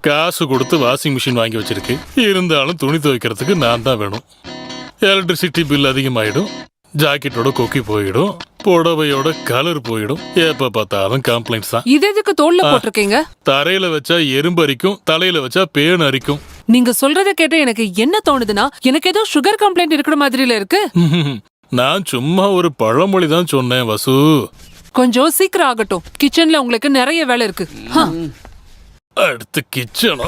காசு கொடுத்து washing machine வாங்கி வச்சிருக்கு. இருந்தாலும் துணி துவைக்கிறதுக்கு நான் தான் வேணும். எலக்ட்ரிசிட்டி பில் அதிகமாயிடும், ஜாக்கெட்டோட கொக்கி போயிடும், புடவையோட கலர் போயிடும். எப்ப பார்த்தாலும் கம்ப்ளைண்ட்ஸ் தான். இது எதுக்கு தோல்ல போட்டிருக்கீங்க? தரையில வச்சா எறும்பு அரிக்கும், தலையில வச்சா பேன் அரிக்கும். நீங்க சொல்றத கேட்டு எனக்கு என்ன தோணுதுன்னா, எனக்கு ஏதோ சுகர் கம்ப்ளைண்ட் இருக்கிற மாதிரில இருக்கு. நான் சும்மா ஒரு பழமொழி தான் சொன்னேன் வசு. கொஞ்சம் சீக்கிரம் ஆகட்டும், கிச்சன்ல உங்களுக்கு நிறைய வேலை இருக்கு. அடுத்து கிச்சனா?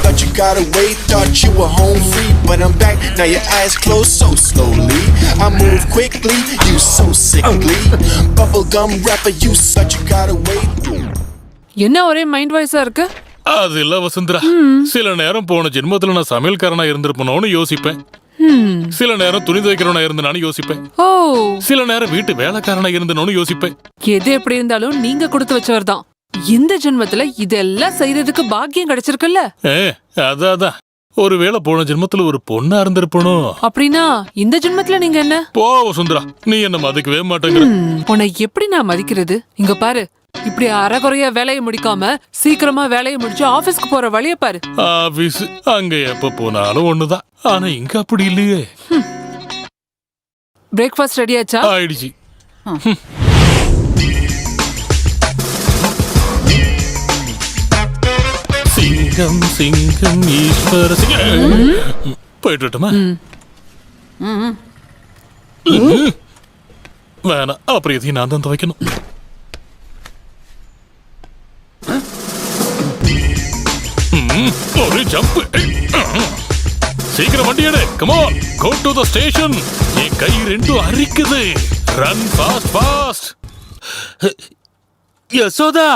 Thought you got away, thought you were home free, but I'm back, now your eyes closed so slowly. I move quickly, you so sickly. Bubblegum rapper, you such you got away. என்ன ஒரே mind வாய்ஸா இருக்கு? அது இல்ல வசுந்தரா, சில நேரம் போன ஜென்மத்துல நான் சமையல்காரனா இருந்திருப்பனோன்னு யோசிப்பேன். சில நேரம் துணி துவைக்கிறவனா இருந்தனானு யோசிப்பேன். சில நேரம் வீட்டு வேலைக்காரனா இருந்தனோன்னு யோசிப்பேன். எது எப்படி இருந்தாலும் நீங்க கொடுத்து வச்சவர் தான். இந்த ஜென்மத்துல இதெல்லாம் செய்யறதுக்கு பாக்கியம் கிடைச்சிருக்குல்ல. அதான் ஒருவேளை போன ஜென்மத்துல ஒரு பொண்ணா இருந்திருப்பனோ. அப்படின்னா இந்த ஜென்மத்துல நீங்க என்ன? போ வசுந்தரா, நீ என்ன மதிக்கவே மாட்டேங்கிற. உன்னை எப்படி நான் மதிக்கிறது? இங்க பாரு, இப்படி அரைகுறையா வேலையை முடிக்காம சீக்கிரமா வேலையை முடிச்சு ஆபீஸ்க்கு போற வழிய பாரு. ஆபீஸ் அங்க எப்ப போனாலும் ஒண்ணுதான், ஆனா இங்க அப்படி இல்லையே. பிரேக்ஃபாஸ்ட் ரெடி ஆச்சா? ஆயிடுச்சு. சிங்கம் சிங்கம் ஈஸ்வர சிங்கம். போயிட்டுமா? வேணாம், அப்புறம் எதையும் நான் தான் துவைக்கணும். ஒரு ஜம்ப். சீக்கிரம் வண்டி எடு. Come on, go to the station. என் கை ரெண்டும் அரிக்குது. Run fast fast. யசோதா,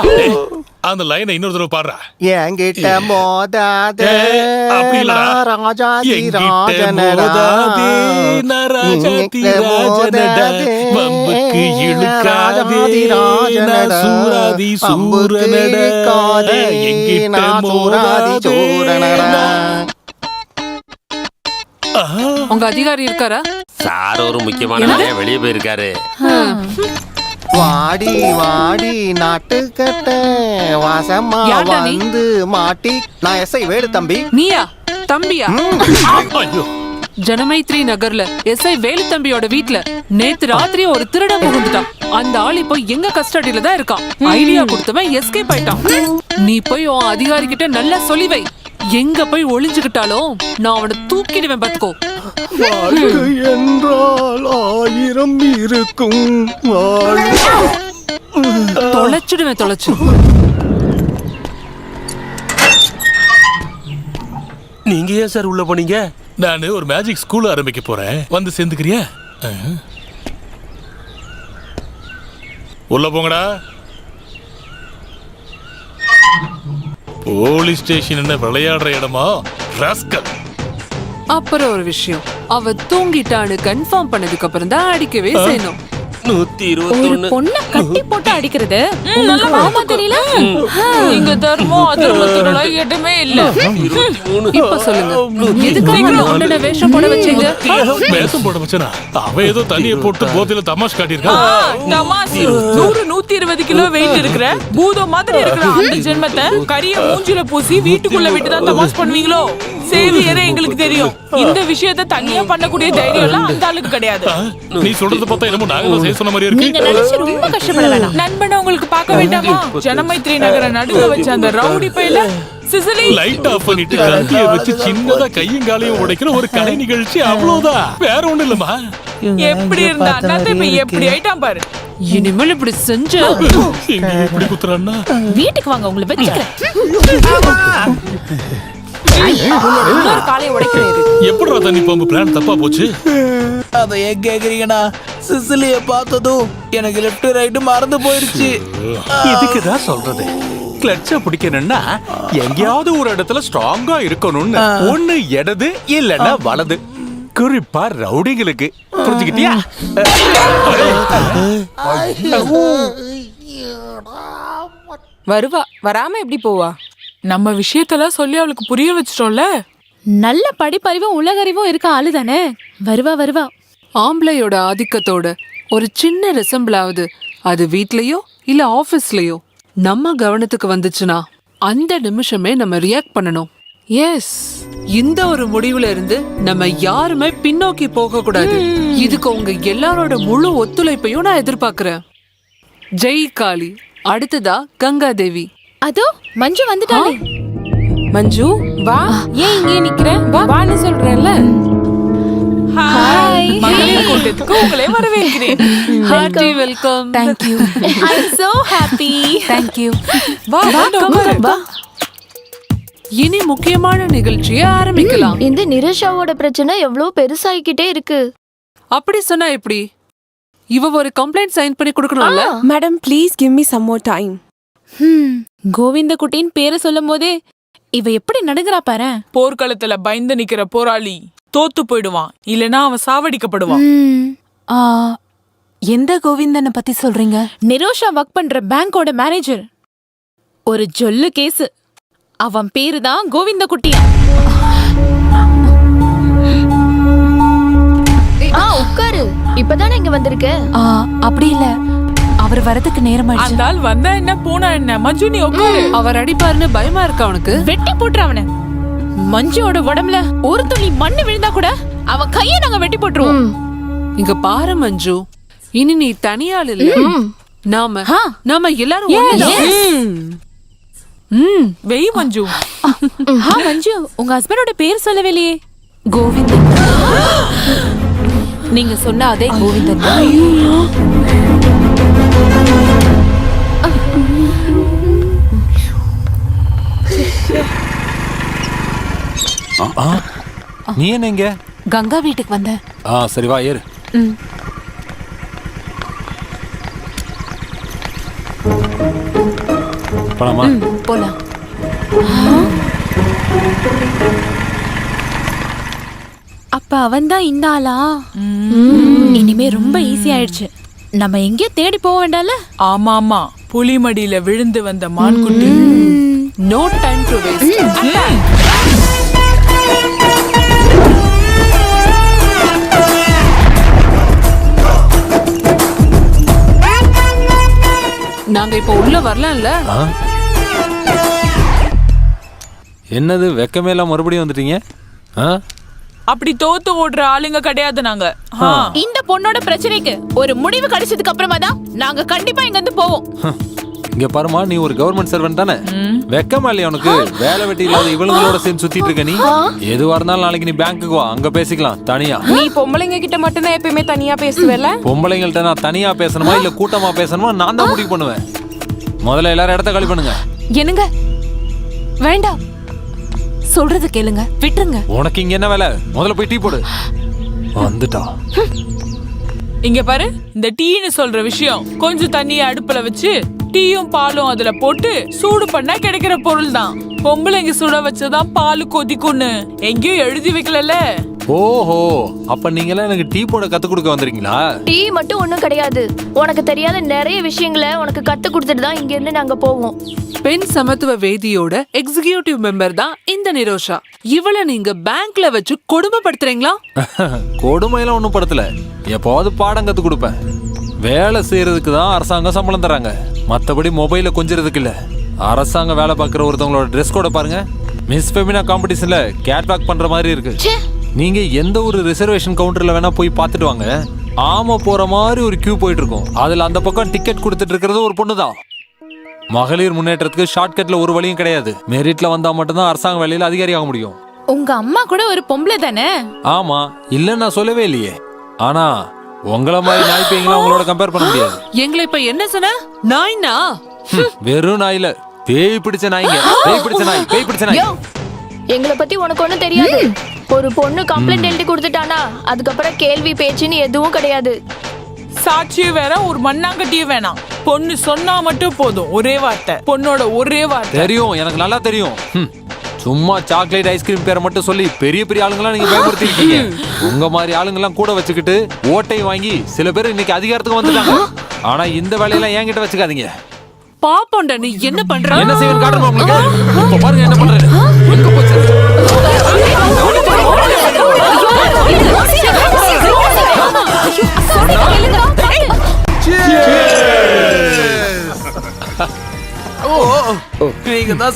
அந்த லைனை இன்னொரு தடவை பாடுறா. என்கிட்ட மோதாதே ராஜாதி ராஜனடா, வம்புக்கு இழுக்காதே சூராதி சூரனடா, என்கிட்ட மோதாதே சூரனடா. உங்க அதிகாரி இருக்காரா? சார் ஒரு முக்கியமான வெளியே போயிருக்காரு. வாடி வாடி நாட்டுக்கட்ட வாசமா வந்து மாட்டி. நான் எஸ்ஐ வேடு தம்பி. நீயா? தம்பியா? ஐயோ, ஜனமைத்ரி நகர்ல எஸ்ஐ வேலு தம்பியோட வீட்ல நேத்து ராத்திரி ஒரு திருடன் புகுந்துட்டான். அந்த ஆள் இப்போ எங்க கஸ்டடியில தான் இருக்கான். ஐடியா கொடுத்தவன் எஸ்கேப் ஆயிட்டான். நீ போய் உன் அதிகாரி கிட்ட நல்லா சொல்லி வை. எங்க போய் ஒளிஞ்சுக்கிட்டாலும் நான் அவனை தூக்கிடுவேன் பாத்துக்கோ. என்றால் 1000 இருக்கும், தொலைச்சிடுவேன் தொலைச்சு. நீங்க ஏன் சார் உள்ள போனீங்க? நான் ஒரு மேஜிக் ஸ்கூல் ஆரம்பிக்க போறேன், வந்து சேர்ந்துக்கிறியா? உள்ள போங்கடா. போலீஸ் ஸ்டேஷன் என்ன விளையாடுற இடமா ராஸ்கல்? அப்புறம் ஒரு விஷயம், அவ தூங்கிட்டான்னு கன்ஃபார்ம் பண்ணதுக்கு அப்புறம் தான் அடிக்கவே செய்யணும். 121 பொண்ண கட்டி போட்டு அடிக்கிறது உங்களுக்கு மாமா தெரியல? இங்க தர்மம் அதர்மத்தோட எதுவுமே இல்ல. 23. இப்ப சொல்லுங்க, எதுக்காக உடனே வேஷம் போட வச்சீங்க? வேஷம் போட வச்சனா? அவன் ஏதோ தண்ணியை போட்டு போதையில தமாஷ் காட்டியிருக்கான். தமாஷ் 100 120 கிலோ வெயிட் இருக்கிற பூதம் மாதிரி இருக்கிற அந்த ஜென்மத்தை கரிய மூஞ்சில பூசி வீட்டுக்குள்ள விட்டு தான் தமாஷ் பண்ணுவீங்களோ? சேவியரே எங்களுக்கு தெரியும். இந்த விஷயத்தை தனியா பண்ணக்கூடிய தைரியம் எல்லாம் அந்த ஆளுக்கு கிடையாது. நீ சொல்றது பார்த்தா என்னமோ நாங்க சொன்ன மாதிரி நீங்க இருக்கு. நினைச்சு ரொம்ப கஷ்டப்பட வேணாம். நண்பனை உங்களுக்கு பார்க்க வேண்டாமா? ஜனமைத்ரி நகர நடுவுல வச்ச அந்த ரவுடி பையில சிசிலி லைட் ஆஃப் பண்ணிட்டு கத்தியை வச்சு சின்னதா கையும் காலையும் உடைக்கிற ஒரு கலை நிகழ்ச்சி, அவ்வளவுதான், வேற ஒண்ணு இல்லம்மா. எப்படி இருந்தா இப்ப எப்படி ஆயிட்டான் பாரு. இனிமேல் இப்படி செஞ்ச இங்க எப்படி குத்துறான்னா? வீட்டுக்கு வாங்க, உங்களை வச்சுக்கிறேன். காலையை உடைக்கிறாரு. எப்படிடா தண்ணி பம்பு பிளான் தப்பா போச்சு? அத ஏன் கேக்குறீங்கண்ணா? சிசிலிய பார்த்ததும் எனக்கு லெஃப்ட் ரைட் மறந்து போயிருச்சு. இதுக்குதான் சொல்றது, கிளட்ச பிடிக்கணும்னா எங்கேயாவது ஒரு இடத்துல ஸ்ட்ராங்கா இருக்கணும்னு. ஒண்ணு இடது இல்லன்னா வலது, குறிப்பா ரவுடிங்களுக்கு. புரிஞ்சுக்கிட்டியா? வருவா, வராம எப்படி போவா? நம்ம விஷயத்தெல்லாம் சொல்லி அவளுக்கு புரிய வச்சிட்டோம்ல. நல்ல படிப்பறிவும் உலகறிவும் இருக்க ஆளு தானே. வருவா வருவா. ஆம்பளையோட ஆதிக்கத்தோட ஒரு சின்ன ரிசம்பிளாவது அது வீட்லயோ இல்ல ஆபீஸ்லயோ நம்ம கவனத்துக்கு வந்துச்சுன்னா அந்த நிமிஷமே நம்ம ரியாக்ட் பண்ணணும். எஸ், இந்த ஒரு முடிவுல இருந்து நம்ம யாருமே பின்னோக்கி போக கூடாது. இதுக்கு உங்க எல்லாரோட முழு ஒத்துழைப்பையும் நான் எதிர்பார்க்கிறேன். ஜெய் காளி. அடுத்ததா கங்கா தேவி. அதோ மஞ்சு வந்துட்டாளே. மஞ்சு வா, ஏன் இங்கே நிக்கிற? வான்னு சொல்றேன்ல. ஹாய், மகளிர் கூட்டத்துக்கு உங்களை வரவேற்கிறேன். Hearty welcome. Thank you. I'm so happy. Thank you. வா, உட்காரு. வா. இனி முக்கியமான நிகழ்ச்சியை ஆரம்பிக்கலாம். இந்த நிரஷாவோட பிரச்சனை எவ்வளவு பெருசாகிக்கிட்டே இருக்கு. அப்படி சொன்னா எப்படி? இவ ஒரு கம்ப்ளைண்ட் சைன் பண்ணி கொடுக்கணும்ல? Madam please give me some more time. கோவிந்த குட்டின் பேரை சொல்லும் போதே இவ எப்படி நடுங்குறா பாரு. போர்க்களத்துல பயந்து நிக்கிற போராளி தோத்து போயிடுவான், இல்லனா அவன் சாவடிக்கப்படுவான். எந்த கோவிந்தனை பத்தி சொல்றீங்க? நிரோஷா ஒர்க் பண்ற பேங்கோட மேனேஜர். ஒரு ஜொல்லு கேஸ். அவன் பேரு தான் கோவிந்த குட்டியா. உட்காரு, இப்பதானே இங்க வந்திருக்க. அப்படி இல்ல, அவர் வரதுக்கு நேரம் ஆயிடுச்சு. அந்த ஆள் வந்தா என்ன போனா என்ன? மஞ்சு நீ உட்காரு. அவர் அடிப்பாருன்னு பயமா இருக்கா உனக்கு? வெட்டி போட்டுரு அவனை. மஞ்சுவோட உடம்புல ஒரு துளி மண்ணு விழுந்தா கூட அவன் கையை நாங்க வெட்டி போட்டுருவோம். இங்க பாரு மஞ்சு, இனி நீ தனியாள் இல்ல. நாம எல்லாரும் ஒண்ணுதான். வெய் மஞ்சு. மஞ்சு, உங்க ஹஸ்பண்டோட பேர் சொல்லவே இல்லையே. கோவிந்தன். நீங்க சொன்ன அதே கோவிந்தன். நீ என்ன இங்க? கங்கா வீட்டுக்கு வந்த. சரி வா ஏறு. போலாமா? போலாம். அப்ப அவன் தான் இந்த ஆளா? இனிமே ரொம்ப ஈஸி ஆயிடுச்சு. நம்ம எங்கேயோ தேடி போக வேண்டாம்ல? ஆமா ஆமா, புலிமடியில விழுந்து வந்த மான்குட்டி. No time to waste. நாங்க இப்ப உள்ள வரலாம்ல? என்னது வெக்கமேல மறுபடியும் வந்துட்டீங்க? அப்படி தோத்து ஓடுற ஆளுங்க கிடையாது நாங்க. இந்த பொண்ணோட பிரச்சனைக்கு ஒரு முடிவு கிடைச்சதுக்கு அப்புறமா தான் நாங்க கண்டிப்பா இங்க இருந்து போவோம். இங்க பாருமா, நீ ஒரு கவர்மெண்ட் சர்வெண்ட் தானே? வெக்கமா இல்லையா உனக்கு? வேலை வெட்டி இல்லாத இவளுங்களோட சேர்ந்து சுத்திட்டு இருக்க நீ. எதுவா இருந்தாலும் நாளைக்கு நீ பேங்க்குக்கு வா, அங்க பேசிக்கலாம் தனியா. நீ பொம்பளைங்க கிட்ட மட்டும் தான் எப்பயுமே தனியா பேசுவேல? பொம்பளைங்கள்ட்ட நான் தனியா பேசணுமா இல்ல கூட்டமா பேசணுமா நான் தான் முடிவு பண்ணுவேன். முதல்ல எல்லாரும் இடத்த காலி பண்ணுங்க. என்னங்க? வேண்டாம், சொல்றது கேளுங்க, விட்டுருங்க. உனக்கு இங்க என்ன வேலை? முதல்ல போய் டீ போடு. வந்துட்டா. இங்க பாரு, இந்த டீன்னு சொல்ற விஷயம் கொஞ்சம் தண்ணியை அடுப்புல வச்சு டீயும் பாலும் அதுல போட்டு சூடு பண்ணா கிடைக்கிற பொருள் தான். பொம்பளைங்க சுட வச்சதான் பால் கொதிக்கும்னு எங்கேயும் எழுதி வைக்கல. ஓஹோ, அப்ப நீங்களா எனக்கு டீ போட கத்து கொடுக்க வந்திருக்கீங்களா? டீ மட்டும் ஒண்ணும் கிடையாது. உனக்கு தெரியாத நிறைய விஷயங்களை உனக்கு கத்து கொடுத்துட்டு தான் இங்க இருந்து நாங்க போவோம். பெண் சமத்துவ வேதியோட எக்ஸிகியூட்டிவ் மெம்பர் தான் இந்த நிரோஷா. இவளை நீங்க பேங்க்ல வச்சு கொடுமைப்படுத்துறீங்களா? கொடுமையெல்லாம் ஒண்ணும் படுத்தல. எப்போது பாடம் கத்து கொடுப்பேன். வேலை செய்யறதுக்கு தான் அரசாங்கம் சம்பளம் தராங்க, மத்தபடி மொபைல கொஞ்சிறதுக்கு இல்ல. அரசாங்க வேலை பார்க்குற ஒருத்தவங்களோட ட்ரெஸ் கோட பாருங்க. மிஸ் ஃபெமினா காம்படிஷன்ல கேட்வாக் பண்ற மாதிரி இருக்கு. நீங்க எந்த ஒரு ரிசர்வேஷன் கவுண்டர்ல வேணா போய் பார்த்துட்டு வாங்க. ஆமா போற மாதிரி ஒரு கியூ போயிட்டு இருக்கும். அதுல அந்த பக்கம் டிக்கெட் கொடுத்துட்டு இருக்கிறது ஒரு பொண்ணு தான். மகளிர் முன்னேற்றத்துக்கு ஷார்ட்கட்ல ஒரு வழியும் கிடையாது. மெரிட்ல வந்தா மட்டும்தான் அரசாங்க வேலையில அதிகாரி ஆக முடியும். உங்க அம்மா கூட ஒரு பொம்பளை தானே? ஆமா, இல்ல நான் சொல்லவே இல்லையே. ஆனா உங்கள மாதிரி நாய் பேய்களை உங்களோட கம்பேர் பண்ண முடியாது. எங்களை இப்ப என்ன சொன்ன? நாய்னா? வெறும் நாயில பேய் பிடிச்ச நாய்ங்க. பேய் பிடிச்ச நாய், பேய் பிடிச்ச நாய். எங்களை பத்தி உனக்கு ஒண்ணும் தெரியாது. ஒரு பொண்ணு கம்ப்ளைண்ட் எழுதி கொடுத்துட்டானா அதுக்கப்புறம் கேள்வி பேச்சுன்னு எதுவும் கிடையாது. சாட்சியும் வேற, ஒரு மண்ணாங்கட்டியும் வேணாம். பொண்ணு சொன்னா மட்டும் போதும். ஒரே வார்த்தை, பொண்ணோட ஒரே வார்த்தை. தெரியும், எனக்கு நல்லா தெரியும். சும்மா சாக்லேட் ஐஸ்கிரீம் பேரை மட்டும் சொல்லி பெரிய பெரிய ஆளுங்கெல்லாம் நீங்க பயமுறுத்தி இருக்கீங்க. உங்க மாதிரி ஆளுங்கெல்லாம் கூட வச்சுக்கிட்டு ஓட்டை வாங்கி சில பேர் இன்னைக்கு அதிகாரத்துக்கு வந்துட்டாங்க. ஆனா இந்த வேலையெல்லாம் என்கிட்ட வச்சுக்காதீங்க. பாப்போண்டா நீ என்ன பண்ற? என்ன செய்யணும் காட்டுறோம் உங்களுக்கு. இப்ப பாருங்க என்ன பண்றேன். எங்க போச்சு? நீங்க தான்